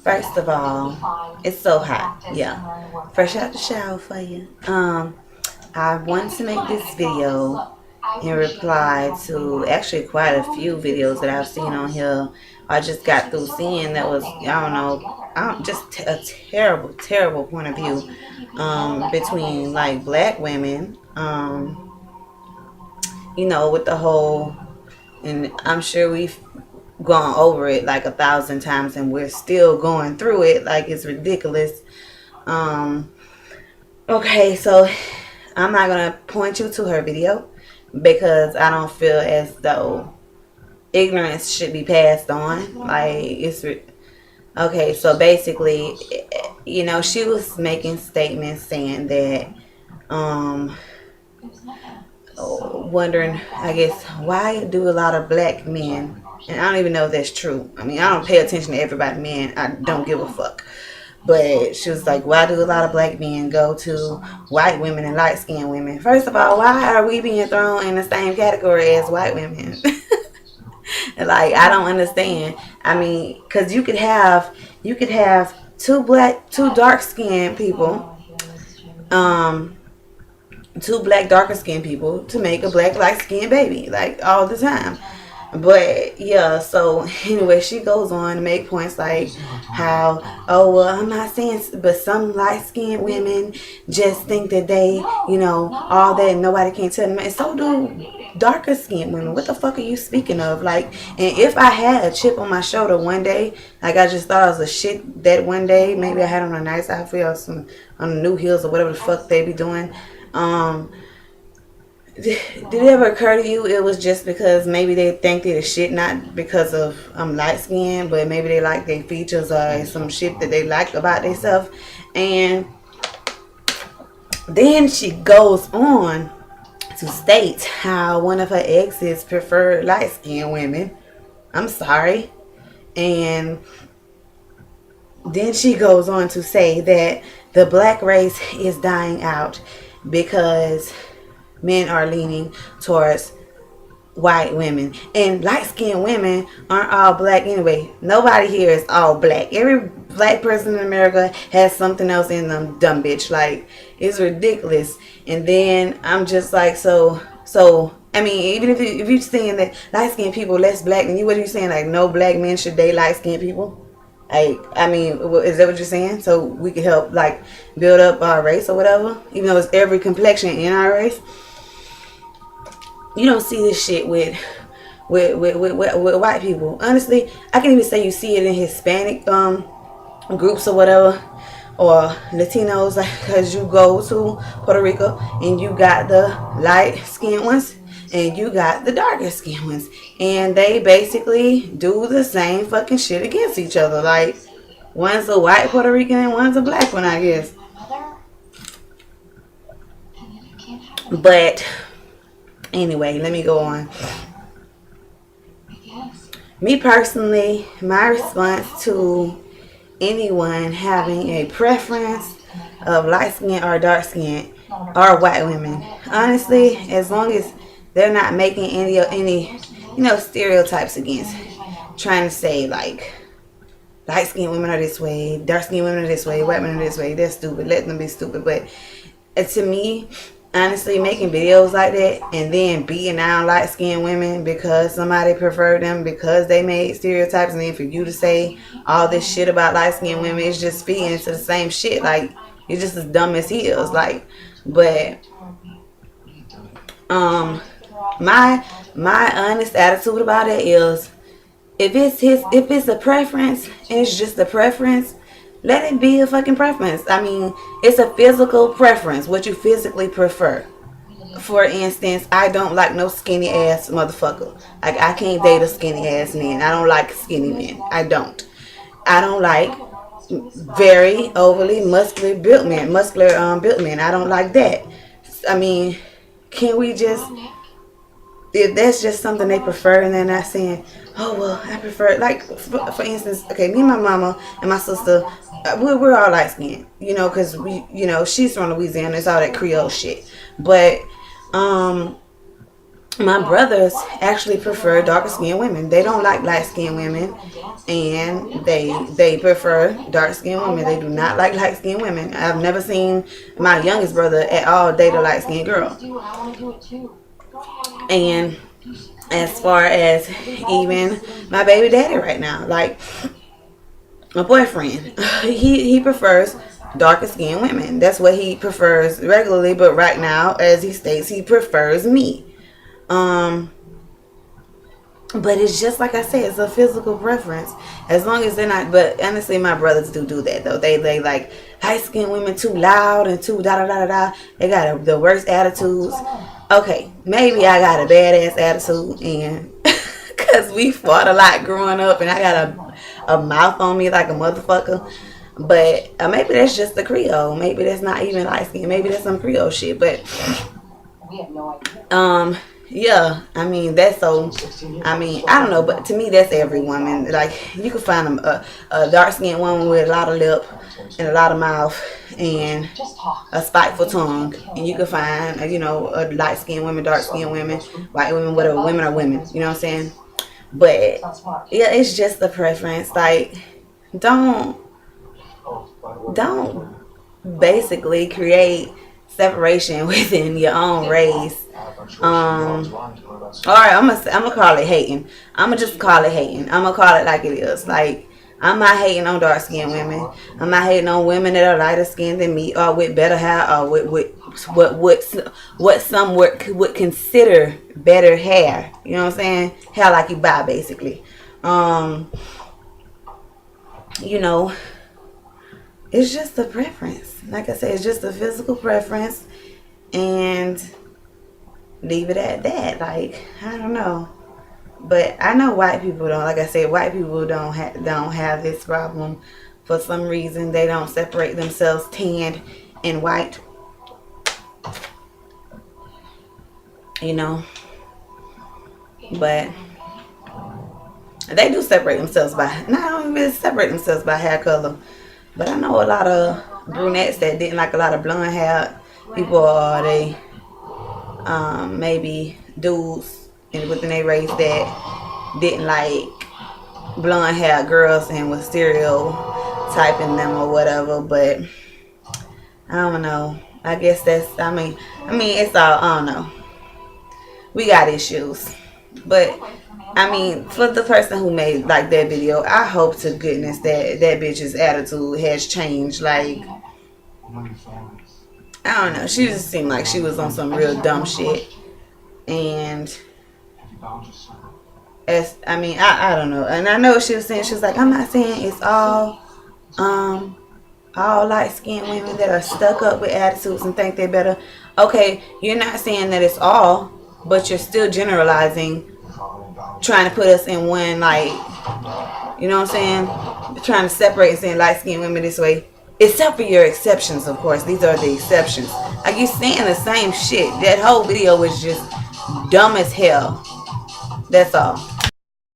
First of all, it's so hot. Yeah. Fresh out the shower for you. I wanted to make this video in reply to actually quite a few videos that I've seen on here. I just got through seeing that was, I don't know, just a terrible, terrible point of view between like black women, with the whole, and I'm sure we've gone over it like 1,000 times and we're still going through it like it's ridiculous. Um, okay, so I'm not gonna point you to her video because I don't feel as though ignorance should be passed on. Like okay. So basically, she was making statements saying that, um, wondering, I guess, why do a lot of black men, and I don't even know if that's true. I mean, I don't pay attention to everybody, men. I don't give a fuck. But she was like, why do a lot of black men go to white women and light skinned women? First of all, why are we being thrown in the same category as white women? Like, I don't understand. I mean, because you could have two dark skinned people, um, two black darker skinned people to make a black light skinned baby, like all the time. But yeah, so anyway, she goes on to make points like how, oh well, I'm not saying, but some light skinned women just think that they, all that, and nobody can tell them. And so do darker skinned women. What the fuck are you speaking of? Like, and if I had a chip on my shoulder one day, like I just thought I was a shit that one day, maybe I had on a nice outfit or some on new heels or whatever the fuck they be doing. Did it ever occur to you it was just because maybe they think they're the shit, not because of light skin, but maybe they like their features or some shit that they like about themselves? And then she goes on to state how one of her exes preferred light skinned women. I'm sorry. And then she goes on to say that the black race is dying out because men are leaning towards white women, and light skinned women aren't all black anyway. Nobody here is all black. Every black person in America has something else in them, dumb bitch. Like, it's ridiculous. And then I'm just like, so I mean, even if you're saying that light skinned people less black than you, what are you saying? Like, no black men should date light skinned people? Like, I mean, is that what you're saying? So we can help, like, build up our race or whatever, even though it's every complexion in our race. You don't see this shit with white people. Honestly, I can even say you see it in Hispanic groups or whatever, or Latinos, like, because you go to Puerto Rico and you got the light skinned ones and you got the darker skinned ones, and they basically do the same fucking shit against each other. Like, one's a white Puerto Rican and one's a black one, I guess. But anyway, let me go on. Me personally, my response to anyone having a preference of light skin or dark skin or white women, honestly, as long as they're not making any stereotypes against, trying to say like light skinned women are this way, dark skinned women are this way, white women are this way, they're stupid. Let them be stupid. But to me, honestly, making videos like that and then beating down light skinned women because somebody preferred them because they made stereotypes, and then for you to say all this shit about light skinned women, it's just feeding into the same shit. Like, you're just as dumb as he is. Like, but my honest attitude about it is, if it's a preference and it's just a preference, let it be a fucking preference. I mean, it's a physical preference, what you physically prefer. For instance, I don't like no skinny ass motherfucker. Like, I can't date a skinny ass man. I don't like skinny men. I don't. I don't like very overly muscular built men. Built men. I don't like that. I mean, can we just, if that's just something they prefer and they're not saying, oh well, I prefer, like, for instance, okay, me and my mama and my sister, we're all light skinned, because she's from Louisiana. It's all that Creole shit. But my brothers actually prefer darker skinned women. They don't like light skinned women, and they prefer dark skinned women. They do not like light skinned women. I've never seen my youngest brother at all date a light skinned girl. And as far as even my baby daddy right now, like my boyfriend, he prefers darker skinned women. That's what he prefers regularly, but right now, as he states, he prefers me. But it's just like I said, it's a physical preference. As long as they're not, but honestly, my brothers do that though. They like light skinned women too loud and too da da da da da. They got the worst attitudes. Okay, maybe I got a badass attitude, and because we fought a lot growing up, and I got a mouth on me like a motherfucker. But maybe that's just the Creole. Maybe that's not even light skin. Maybe that's some Creole shit. But yeah, I mean that's so. I mean I don't know, but to me that's every woman. Like you can find a dark skinned woman with a lot of lip and a lot of mouth and a spiteful tongue, and you can find a light skinned women, dark skinned women, white women, whatever. Women are women. You know what I'm saying? But yeah, it's just the preference. Like don't basically create separation within your own race. All right, I'm gonna call it hating. I'm gonna just call it hating. I'm gonna call it like it is. Like I'm not hating on dark skinned women. I'm not hating on women that are lighter skinned than me, or with better hair, or with what some would consider better hair. You know what I'm saying? Hair like you buy, basically. It's just a preference. Like I said, it's just a physical preference, and leave it at that. Like I don't know, but I know white people don't. Like I said, white people don't have this problem for some reason. They don't separate themselves tanned and white. But they do separate themselves by. Not only really separate themselves by hair color. But I know a lot of brunettes that didn't like a lot of blonde hair people, or they maybe dudes within their race that didn't like blonde hair girls and was stereotyping them or whatever. But I don't know. I guess that's I mean it's all I don't know. We got issues. But I mean, for the person who made like that video, I hope to goodness that bitch's attitude has changed. Like, I don't know. She just seemed like she was on some real dumb shit. And I don't know. And I know what she was saying. She was like, I'm not saying it's all light skinned women that are stuck up with attitudes and think they're better. Okay, you're not saying that it's all, but you're still generalizing, trying to put us in one, like, you know what I'm saying? Trying to separate and saying light skinned women this way. Except for your exceptions, of course. These are the exceptions. Like, you saying the same shit. That whole video was just dumb as hell. That's all.